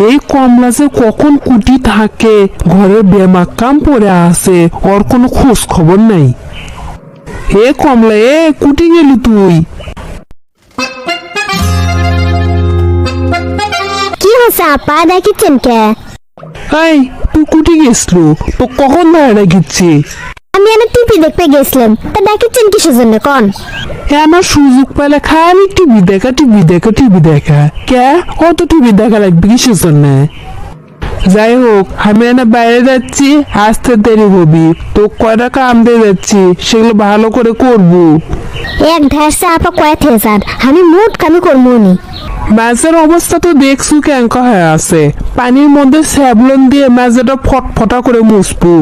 এই কমলা যে কখন কুটি থাকে, ঘরের বেমাক কাম পড়ে আছে, ওর কোনো খোঁজ খবর নাই। এ কমলা, এ কুটি গেলি তুই? কি হয়েছে আপা, ডাকিছেন কে? এই তুই কুটি গেছিল? তো কখন ধরে ডাকিচ্ছি? আমি এনে টিভি দেখতে গেছিলাম, তা ডাকিছেন কিসের জন্য কন? আমার সুযোগ পেলে খালি টিভি দেখা টিভি দেখা টিভি দেখা। কে অত টিভি দেখা লাগবে কিসের জন্য? যাই হোক, আমি এনে বাইরে যাচ্ছি, আসতে দেরি হবি। তো কয়টা কাম দিয়ে যাচ্ছি, সেগুলো ভালো করে করবো। এক ঢেরসে আপা কয়ে থেকে যান, আমি মোট কামি করবো নি। মাছের অবস্থা তো দেখছু ক্যাঙ্কা হয়ে আছে। পানির মধ্যে স্যাবলন দিয়ে মাছটা ফটফটা করে মুছবো।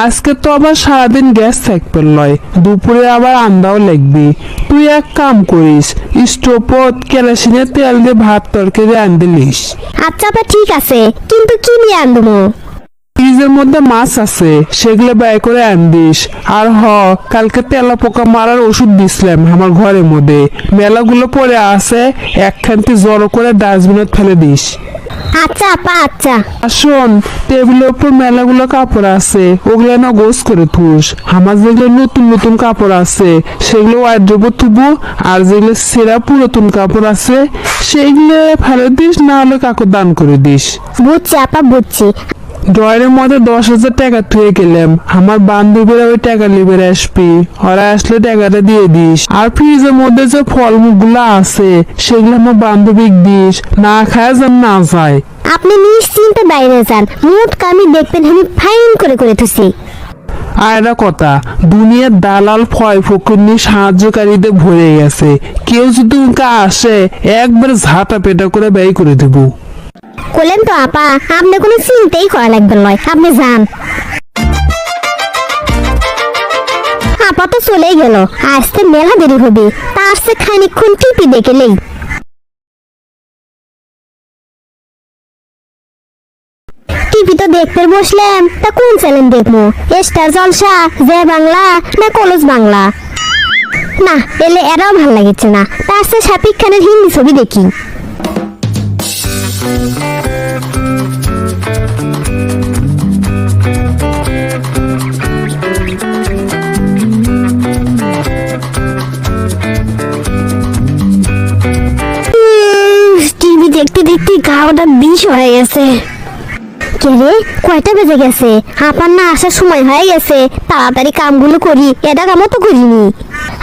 আজকে তো আবার সারাদিন গ্যাস থাকবে লয়, দুপুরে আবার আন্দাও লাগবে। তুই এক কাম করিস, স্টোভত কেরোসিনের তেল দিয়ে ভাত তরকারি আনদিলিস। আচ্ছা আপা ঠিক আছে, কিন্তু কি নিয়ে আনবো? ফ্রিজের মধ্যে মাছ আছে, সেগুলো ব্যয় করে আনদিস। আর কালকে তেলা পোকা মারার ওষুধ দিছিলাম আমার ঘরের মধ্যে, মেলাগুলো পড়ে আছে, একখানটি জড়ো করে ডাস্টবিনত ফেলে দিস। আচ্ছা আপা আচ্ছা। আর শোন, টেবিলের উপর মেলাগুলো কাপড় আছে, ওগুলো না গোছ করে থুস। আমার যেগুলো নতুন নতুন কাপড় আছে সেগুলো ওয়ার্ড্রোবে থুবো, আর যেগুলো সেরা পুরাতন কাপড় আছে সেগুলো ফেলে দিস, না হলে কাকু দান করে দিস। বুঝছি আপা বুঝছি। ড্রয়ারের মধ্যে 10,000 টাকা থুয়ে গেলাম, আমার বান্ধবীরা ওই টাকা লিবে আসবি, ওরা আসলে টাকাটা দিয়ে দিস। আর ফ্রিজের মধ্যে যে ফলমূলগুলো আছে সেগুলো আমার বান্ধবী দিস, না খায় যেন না যায়। আপনি নিশ্চিন্তে বাইরে যান, মোট কামি দেখবেন আমি ফাইন করে করে থুছি। আর একটা কথা, দুনিয়ার দালাল ফয় ফকুন্নি সাহায্যকারীদের ভরে গেছে। কেউ যদি উনকা আসে, একবার ঝাঁটা পেটা করে ব্যয় করে দেবো। বলেন তো আপা, আপনি কোনো চিন্তাই করা লাগবে নয়, আপনি যান। আপা তো চলেই গেল, আসতে মেলা দেরি হবে, তার সে খানিকক্ষণ টিপি দেখেলেই। টিভি তো দেখতে বসলাম, তা কোন চ্যানেল দেখবো? স্টার জলসা, জয় বাংলা না কলজ বাংলা? না, এলে এরাও ভালো লাগছে না, তার সে শাকিব খানের হিন্দি ছবি দেখি। টিভি দেখতে দেখতে গাওটা বিষ হয়ে গেছে। কে রে, কয়টা বেজে গেছে? আপার না আসার সময় হয়ে গেছে, তাড়াতাড়ি কামগুলো করি, এটা কামও তো করিনি।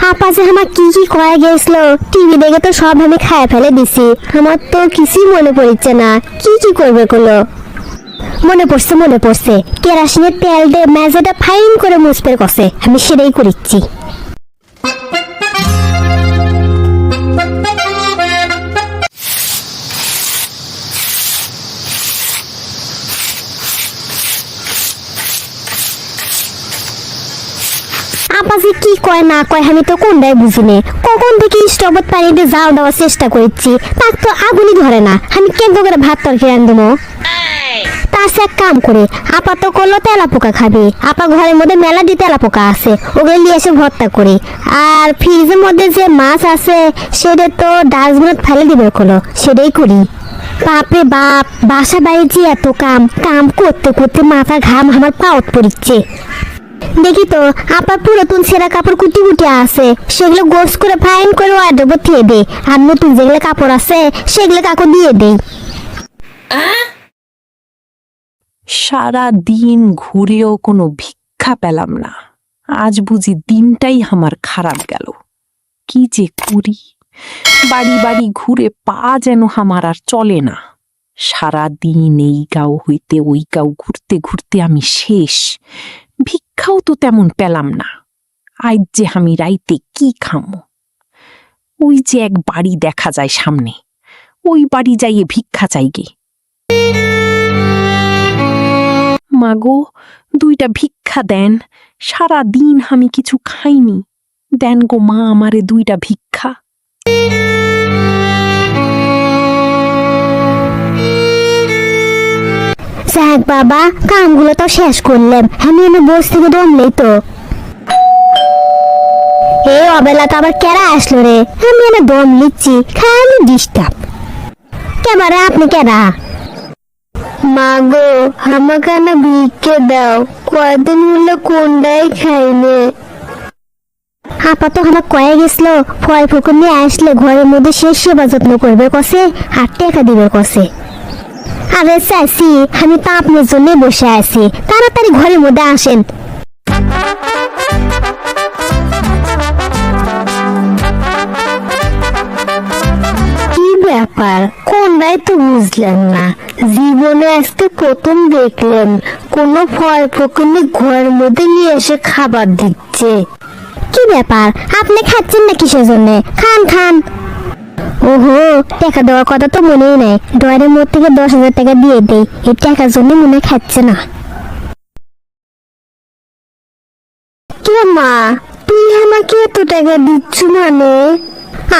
আপা যে আমার কি কি কয়ে গেছিল, টিভি দেখে তো সব আমি খায় ফেলে দিছি। আমার তো কিছুই মনে পড়ছে না, কি কি করবে গুলো। মনে পড়ছে, কেরাসিনের তেল দিয়ে মেজাটা ফাইন করে মুছপের কষে, আমি সেটাই করিচ্ছি। আপা যে কি কয় না কয় আমি তো কোনটাই বুঝিনি। কখন থেকে স্টোভত পানিতে জাল দেওয়ার চেষ্টা করছি, তার তো আগুনই ধরে না, আমি কেন্দ্র করে ভাত তরকারি রান্ধবো। তার সে এক কাম করে, আপা তো করলো তেলা পোকা খাবে, আপা ঘরের মধ্যে মেলা দিয়ে তেলা পোকা আছে, ওগুলো নিয়ে এসে ভর্তা করে। আর ফ্রিজের মধ্যে যে মাছ আছে সেটা তো ডাস্টবিনত ফেলে দিবে করলো, সেটাই করি। বাপরে বাপ, বাসা বাড়ি যে এত কাম করতে করতে মাথা ঘাম আমার পাওত পড়ছে। দেখি তো আপা পুরাতন ছেঁড়া কাপড় কুটি কুটি আছে, সেগুলো গোছ করে ফাইন করে ওয়ার্ড্রোবে দিয়ে দে, আর নতুন যেগুলো কাপড় আছে সেগুলো কাকু দিয়ে দেই। সারা দিন ঘুরেও কোনো ভিক্ষা পেলাম না, আজ বুঝি দিনটাই আমার খারাপ গেল। কি যে করি, বাড়ি বাড়ি ঘুরে পা যেন আমার আর চলে না। সারা দিন এই গাঁও হইতে ওই গাঁও ঘুরতে ঘুরতে আমি শেষ, ভিক্ষাও তো তেমন পেলাম না। আজ যে আমি রাইতে কি খামো? ওই যে এক বাড়ি দেখা যায় সামনে, ওই বাড়ি যাইয়ে ভিক্ষা চাইগে। মাগো, 2টা ভিক্ষা দেন, সারা দিন আমি কিছু খাইনি, দেন গো মা আমারে 2টা ভিক্ষা। যাক বাবা, কামগুলো তো শেষ করলাম, আমি এনে বস থেকে দমলেই তো। এই অবেলা তো আবার কেরা আসলো রে, আমি এনে দম লিচ্ছি, খালি ডিস্টার্ব। কেবারে আপনি কেডা? মা গো, আমাকে না ভিক্ষে দাও, কয়দিন হলে কোনটাই খাইনি। আপা তো আমার কয়ে গেছিল ফল ফুকুর নিয়ে আসলে ঘরের মধ্যে সে সেবা যত্ন করবে কসে আর টাকা দিবে কসে। আরে চাষি, আমি তো আপনার জন্য বসে আছি, তাড়াতাড়ি ঘরের মধ্যে আসেন। কি ব্যাপার, কোনটাই তো বুঝলাম না। জীবনে আজকে প্রথম দেখলাম কোনো ফল ফকুনি ঘরের মধ্যে নিয়ে এসে খাবার দিচ্ছে। কি ব্যাপার, আপনি খাচ্ছেন না কিসের জন্য? খান খান। ওহো, টাকা দেওয়ার কথা তো মনেই নাই। ডয়ের মধ্যে থেকে 10,000 টাকা দিয়ে দেই, এই টাকার জন্য মনে খাচ্ছে না। কে মা, তুই আমাকে এত টাকা দিচ্ছ মানে?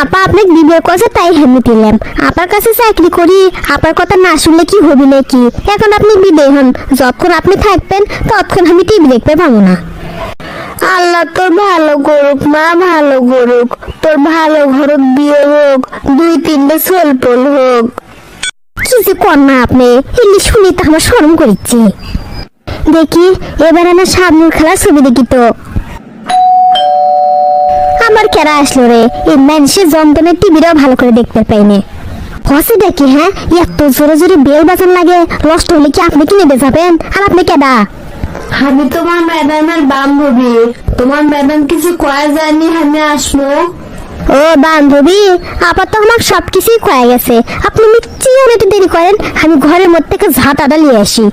আপা আপনাকে দিবের কথা তাই আমি দিলাম। আপনার কাছে চাকরি করি, আপনার কথা না শুনলে কি হবে নাকি? এখন আপনি বিদেয় হন, যতক্ষণ আপনি থাকবেন ততক্ষণ আমি টিভি দেখতে পাবো না। আল্লাহ তোর ভালো করুক মা, ভালো করুক। তোর ভালো ঘরক বিয়ে হোক, 2-3টা সোলপল হোক। কি যে কর না আপনি, এলি শুনি তো আমার শরম করিচ্ছে। দেখি এবার আমার সামনের খেলার ছবি দেখি তো। আমার কেরা আসলো রে, এই মানুষের যন্ত্রণের টিভিটাও ভালো করে দেখতে পাইনি। হসে দেখি হ্যাঁ, এত জোরে জোরে বেল বাজান লাগে, নষ্ট হলে কি আপনি কিনে বেচাবেন? আর আপনি কেডা? আমি তোমার ম্যাডামের বান্ধবী। তোমার ম্যাডাম কিছু কয়া যায়নি আমি আসবো? ও বান্ধবী, আপাতত আমার সবকিছুই কয়া গেছে। আপনি মিষ্টি একটু দেরি করেন, আমি ঘরের মধ্যে থেকে ঝাঁটাটা নিয়ে আসি।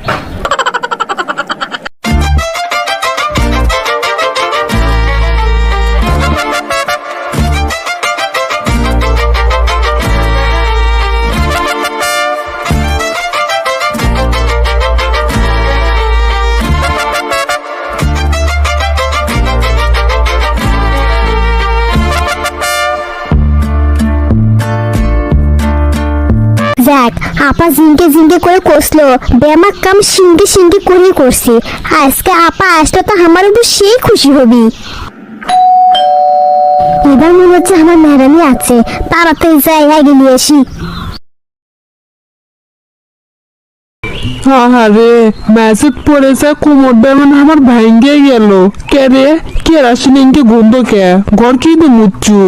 যাক, আপা জিঙ্কে জিঙ্কে করে কষলো, ব্যামাক কাম সিঙ্গে সিঙ্গে করে করছি। আজকে আপা আসলে তো আমার উপর সেই খুশি হবি। এবার মনে হচ্ছে আমার ম্যাডামই আছে, তাড়াতাড়ি যাই আগে নিয়ে আসি। আরে ম্যাসেজ পড়েছে, কোমরটা মানে আমার ভাঙ্গে গেল। কে রে, কেরাসিন ইনকে গন্ধ কে? ঘর কি দে মুচ্ছু?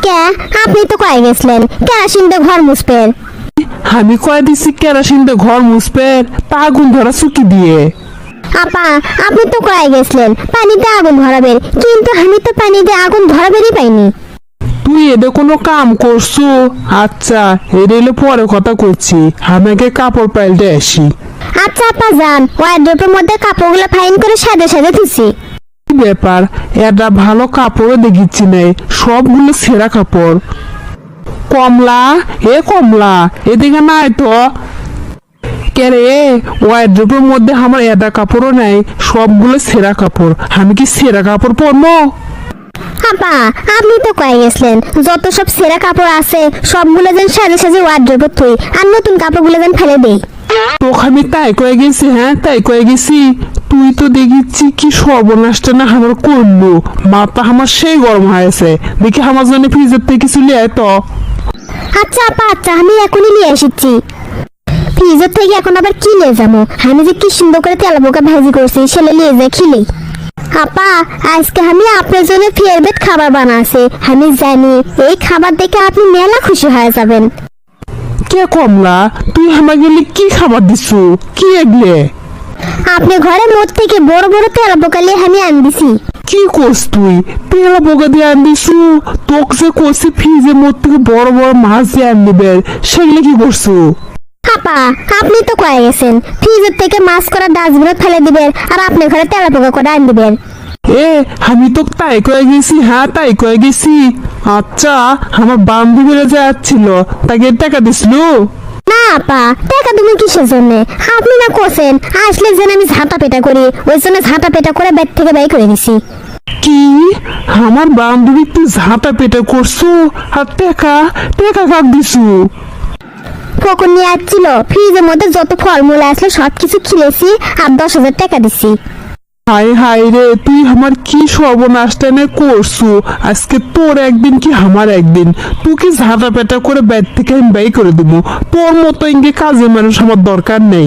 কে, আপনি তো কয়ে গেছিলেন কেরাসিন দিয়ে ঘর মুছবেন। আমি কয়ে দিছি কেরাসিন দিয়ে ঘর মুছবেন, তা আগুন ধরা চুকি দিয়ে। আপা আপনি তো কয়ে গেছিলেন পানিতে আগুন ধরাবেন, কিন্তু আমি তো পানিতে আগুন ধরাবেরই পাইনি। তুই এদের কোনো কাম করছো? আচ্ছা, এদের পরে কথা করছি, আমাকে কাপড় পাল্টে আসি। আচ্ছা আপা যান, ওয়ার্ড্রোবের মধ্যে কাপড়গুলো ফাইন করে সাজে সাজে ধুছি। কি ব্যাপার, এটা ভালো কাপড়ও দেখিচ্ছি নাই, সবগুলো ছেঁড়া কাপড়। কমলা, এ কমলা, এদিকে নাই তো। কে রে, ওয়ার্ড্রোবের মধ্যে আমার এটা কাপড়ও নাই, সবগুলো ছেঁড়া কাপড়। আমি কি ছেঁড়া কাপড় পরবো? আপা আপনি তো কয়ে গেছিলেন যত সব ছেঁড়া কাপড় আছে সবগুলো যেন সাজে সাজে ওয়ার্ড্রোবে থুই, আর নতুন কাপড়গুলো যেন ফেলে দেই। তোকে আমি তাই কয়ে গেছি, হ্যাঁ তাই কয়ে গেছি। তুই তো দেখিচ্ছি কি সর্বনাশটা না আমার করলো, মাথা আমার সেই গরম হয়েছে। দেখি আমার জন্য ফ্রিজের থেকে কিছু লিয়ে আয় তো। আচ্ছা আপা, আচ্ছা আমি এখনই নিয়ে এসেছি। ফ্রিজের থেকে এখন আবার কি নিয়ে যাবো? আমি যে কি সুন্দর করে তেলা বোকা ভাজি করছি, সেলে নিয়ে যায় খিলেই। আপা আজকে আমি আপনার জন্য ফেভারিট খাবার বানাচ্ছি। আমি জানি এই খাবার দেখে আপনি মেলা খুশি হয়ে যাবেন। কে কমলা, তুই আমাকে কি খাবার দিছু? কি এগলে? আপনি ঘরের মধ্যে থেকে বড় বড় তেলা বোকা নিয়ে আমি আনদিছি। কি করছ তুই? তেলা বোকা দিয়ে আনদিছু? তোকে যে করছি ফ্রিজের মধ্যে থেকে বড় বড় মাছ দিয়ে আনদিবে, সেগুলো কি করছো? আপা আপনি তো কয়ে গেছেন ফ্রিজের থেকে মাছ করা ডাস্টবিনে ফেলে দিবেন, আর আপনি ঘরে তেলা পোকা করে আন দিবেন। এ আমি তো তাই কয়ে গেছি, হ্যাঁ তাই কয়ে গেছি। আচ্ছা, আমার বান্ধবীরা যে আসছিল তাকে টাকা দিছিল? না আপা, টাকা তুমি কিসের জন্য? আপনি না কোসেন আসলে যেন আমি ঝাঁটা পেটা করি, ওই জন্য ঝাঁটা পেটা করে ব্যাগ থেকে বাই করে দিছি। কি, আমার বান্ধবী তুই ঝাঁটা পেটা করছো? আর টাকা টাকা কাক দিছু? কখন নিয়ে আসছিল, ফ্রিজের মধ্যে যত ফলমূল আসলো সবকিছু খিলেছি আর 10,000 টাকা দিছি। হায় হায় রে, তুই আমার কি সর্বনাশ টেনে করছু। আজকে তোর একদিন কি আমার একদিন, তোকে ঝাঁটা পেটা করে ব্যাট থেকে আমি ব্যয় করে দেবো। তোর মতো ইঙ্গে কাজে মানুষ আমার দরকার নেই।